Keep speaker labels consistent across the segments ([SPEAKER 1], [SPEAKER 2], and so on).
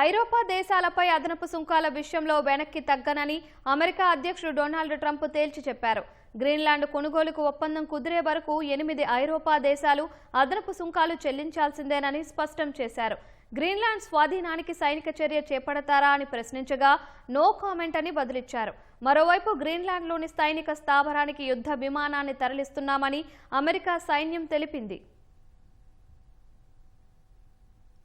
[SPEAKER 1] ఐరోపా దేశాలపై అదనపు సుంకాల విషయంలో వెనక్కి తగ్గనని అమెరికా అధ్యక్షుడు డొనాల్డ్ ట్రంప్ తేల్చి చెప్పారు. గ్రీన్లాండ్ కొనుగోలుకు ఒప్పందం కుదిరే వరకు 8 ఐరోపా దేశాలు అదనపు సుంకాలు చెల్లించాల్సిందేనని స్పష్టం చేశారు. గ్రీన్లాండ్ స్వాధీనానికి సైనిక చర్య చేపడతారా అని ప్రశ్నించగా నో కామెంట్ అని బదులిచ్చారు. మరోవైపు గ్రీన్లాండ్లోని సైనిక స్థావరానికి యుద్ధ విమానాన్ని తరలిస్తున్నామని అమెరికా సైన్యం తెలిపింది.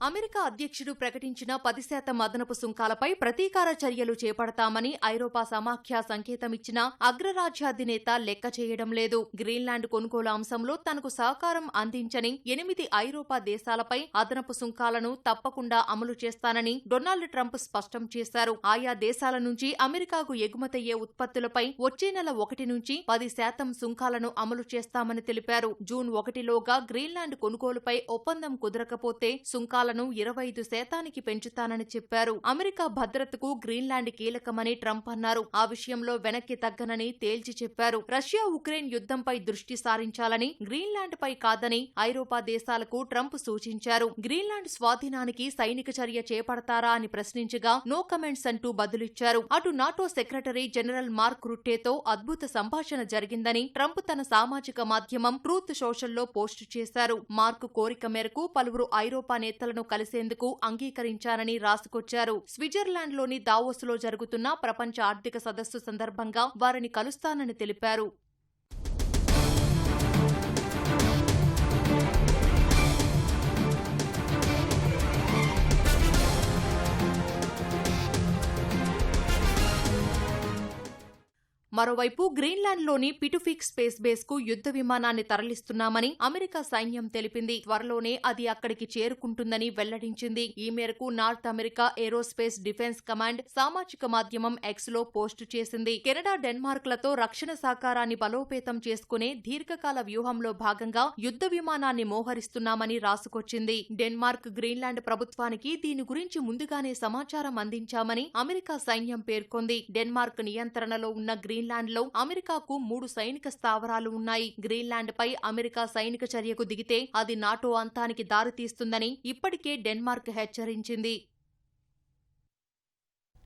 [SPEAKER 2] అమెరికా అధ్యక్షుడు ప్రకటించిన 10% అదనపు సుంకాలపై ప్రతీకార చర్యలు చేపడతామని ఐరోపా సమాఖ్య సంకేతమిచ్చినా అగ్రరాజ్యాధినేత లెక్క చేయడం లేదు. గ్రీన్లాండ్ కొనుగోలు అంశంలో తనకు సహకారం అందించని 8 ఐరోపా దేశాలపై అదనపు సుంకాలను తప్పకుండా అమలు చేస్తానని డొనాల్డ్ ట్రంప్ స్పష్టం చేశారు. ఆయా దేశాల నుంచి అమెరికాకు ఎగుమతయ్యే ఉత్పత్తులపై వచ్చే నెల 1 నుంచి 10% సుంకాలను అమలు చేస్తామని తెలిపారు. జూన్ 1లోగా గ్రీన్లాండ్ కొనుగోలుపై ఒప్పందం కుదరకపోతే సుంకాల 25% పెంచుతానని చెప్పారు. అమెరికా భద్రతకు గ్రీన్లాండ్ కీలకమని ట్రంప్ అన్నారు. ఆ విషయంలో వెనక్కి తగ్గనని తేల్చి చెప్పారు. రష్యా ఉక్రెయిన్ యుద్ధంపై దృష్టి సారించాలని, గ్రీన్లాండ్ పై కాదని ఐరోపా దేశాలకు ట్రంప్ సూచించారు. గ్రీన్లాండ్ స్వాధీనానికి సైనిక చర్య చేపడతారా అని ప్రశ్నించగా నో కమెంట్స్ అంటూ బదులిచ్చారు. అటు నాటో సెక్రటరీ జనరల్ మార్క్ రుట్టేతో అద్భుత సంభాషణ జరిగిందని ట్రంప్ తన సామాజిక మాధ్యమం ట్రూత్ సోషల్లో పోస్టు చేశారు. మార్క్ కోరిక మేరకు పలువురు ఐరోపా నేతలను కలిసేందుకు అంగీకరించానని రాసుకొచ్చారు. స్విట్జర్లాండ్లోని దావోస్లో జరుగుతున్న ప్రపంచ ఆర్థిక సదస్సు సందర్భంగా వారిని కలుస్తానని తెలిపారు. మరోవైపు గ్రీన్లాండ్లోని పిటుఫిక్ స్పేస్ బేస్ కు యుద్ధ విమానాన్ని తరలిస్తున్నామని అమెరికా సైన్యం తెలిపింది. త్వరలోనే అది అక్కడికి చేరుకుంటుందని వెల్లడించింది. ఈ మేరకు north America aerospace defence command సామాజిక మాధ్యమం ఎక్స్ లో పోస్టు చేసింది. కెనడా, డెన్మార్క్లతో రక్షణ సహకారాన్ని బలోపేతం చేసుకునే దీర్ఘకాల వ్యూహంలో భాగంగా యుద్ధ విమానాన్ని మోహరిస్తున్నామని రాసుకొచ్చింది. డెన్మార్క్, గ్రీన్లాండ్ ప్రభుత్వానికి దీని గురించి ముందుగానే సమాచారం అందించామని అమెరికా సైన్యం పేర్కొంది. డెన్మార్క్ నియంత్రణలో ఉన్న గ్రీన్లాండ్ లో అమెరికాకు 3 సైనిక స్థావరాలు ఉన్నాయి. గ్రీన్లాండ్ పై అమెరికా సైనిక చర్యకు దిగితే అది నాటో అంతానికి దారితీస్తుందని ఇప్పటికే డెన్మార్క్ హెచ్చరించింది.